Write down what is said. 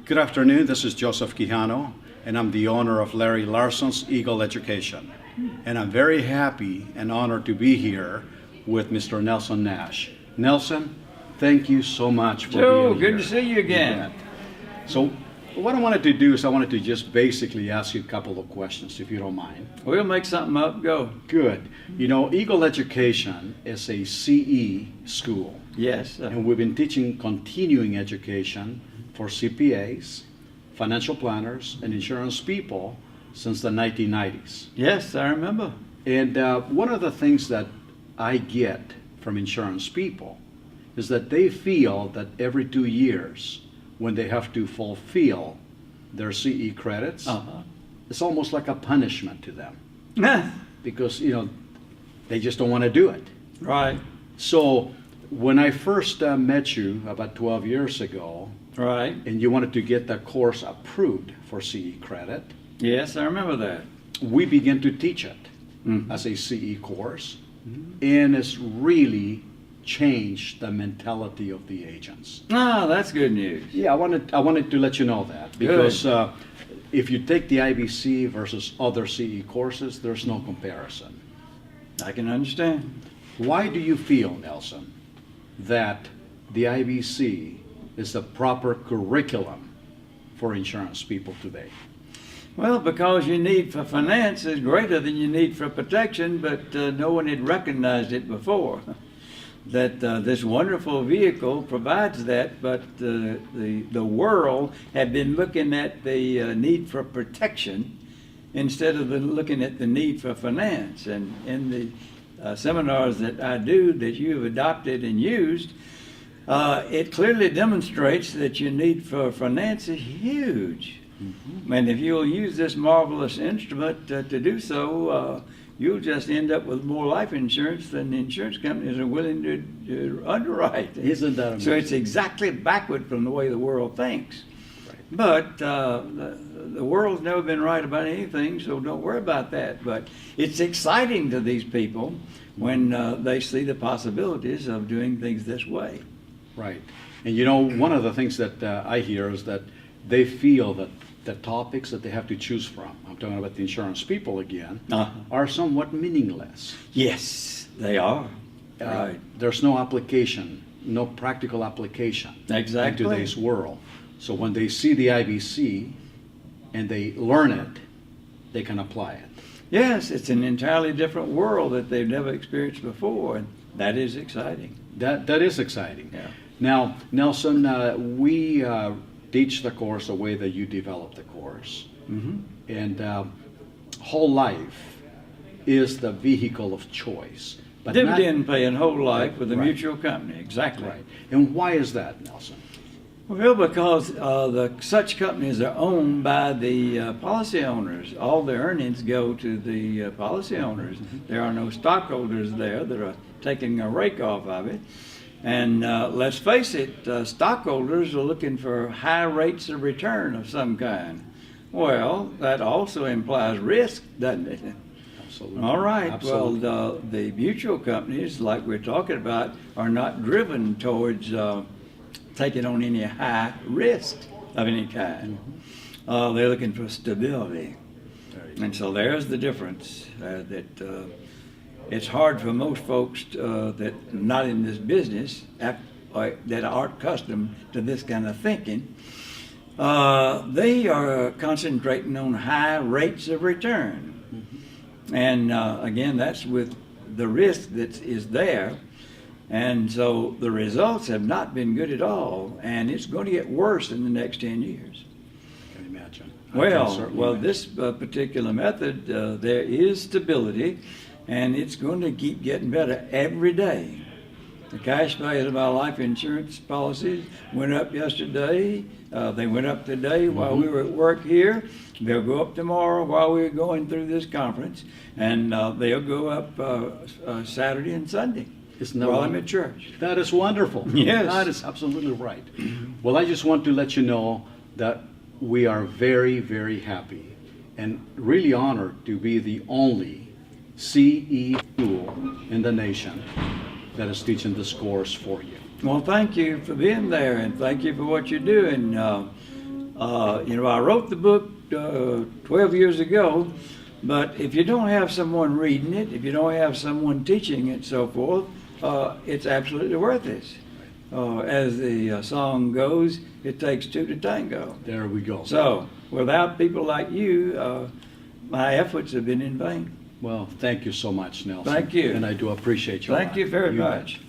Good afternoon, this is Joseph Quijano, and I'm the owner of Larry Larson's Eagle Education. And I'm very happy and honored to be here with Mr. Nelson Nash. Nelson, thank you so much for Joe, being here. good to see you again. So what I wanted to do is I wanted to just basically ask you a couple of questions, if you don't mind. We'll make something up, go. Good. You know, Eagle Education is a CE school, Yes. and we've been teaching continuing education for CPAs, financial planners, and insurance people since the 1990s. Yes, I remember. And one of the things that I get from insurance people is that they feel that every 2 years, when they have to fulfill their CE credits, it's almost like a punishment to them because, you know, they just don't want to do it. Right. So when I first met you about 12 years ago, Right. and you wanted to get the course approved for CE credit, Yes, I remember that. we began to teach it as a CE course, and it's really changed the mentality of the agents. Ah, that's good news. Yeah, I wanted to let you know that because if you take the IBC versus other CE courses, there's no comparison. I can understand. Why do you feel, Nelson, that the IBC is the proper curriculum for insurance people today? Well, because your need for finance is greater than your need for protection, but no one had recognized it before. That this wonderful vehicle provides that, but the world had been looking at the need for protection instead of looking at the need for finance. And in the seminars that I do that you have adopted and used, it clearly demonstrates that your need for finance is huge. And if you'll use this marvelous instrument to do so, you'll just end up with more life insurance than the insurance companies are willing to underwrite. Isn't that amazing? So it's exactly backward from the way the world thinks. Right. But the world's never been right about anything, so don't worry about that. But it's exciting to these people when they see the possibilities of doing things this way. Right. And you know, one of the things that I hear is that they feel that the topics that they have to choose from, I'm talking about the insurance people again, are somewhat meaningless. Yes, they are. Right. There's no application, no practical application Exactly. in today's world. So when they see the IBC and they learn it, they can apply it. Yes, it's an entirely different world that they've never experienced before, and that is exciting. That is exciting. Yeah. Now, Nelson, we teach the course the way that you develop the course. And whole life is the vehicle of choice. But Dividend paying whole life with a Right. mutual company, exactly. Right. And why is that, Nelson? Well, because such companies are owned by the policy owners. All the earnings go to the policy owners. There are no stockholders there that are taking a rake off of it. And let's face it, stockholders are looking for high rates of return of some kind. Well, that also implies risk, doesn't it? Absolutely. All right. Absolutely. Well, the mutual companies, like we're talking about, are not driven towards taking on any high risk of any kind. They're looking for stability. And so there's the difference. It's hard for most folks that are not in this business, that aren't accustomed to this kind of thinking. They are concentrating on high rates of return. And again, that's with the risk that is there. And so the results have not been good at all, and it's going to get worse in the next 10 years. I can imagine. Well, this particular method, there is stability, and it's going to keep getting better every day. The cash value of our life insurance policies went up yesterday. They went up today while we were at work here. They'll go up tomorrow while we're going through this conference, and they'll go up Saturday and Sunday while I'm at church. That is wonderful. Yes. That is absolutely right. Well, I just want to let you know that we are very, very happy and really honored to be the only CE school in the nation that is teaching this course for you. Well, thank you for being there, and thank you for what you're doing. I wrote the book 12 years ago, but if you don't have someone reading it, if you don't have someone teaching it, so forth, it's absolutely worthless. As the song goes, it takes two to tango. There we go. So, without people like you, my efforts have been in vain. Well, thank you so much, Nelson. Thank you. And I do appreciate you. Thank you very bet. much.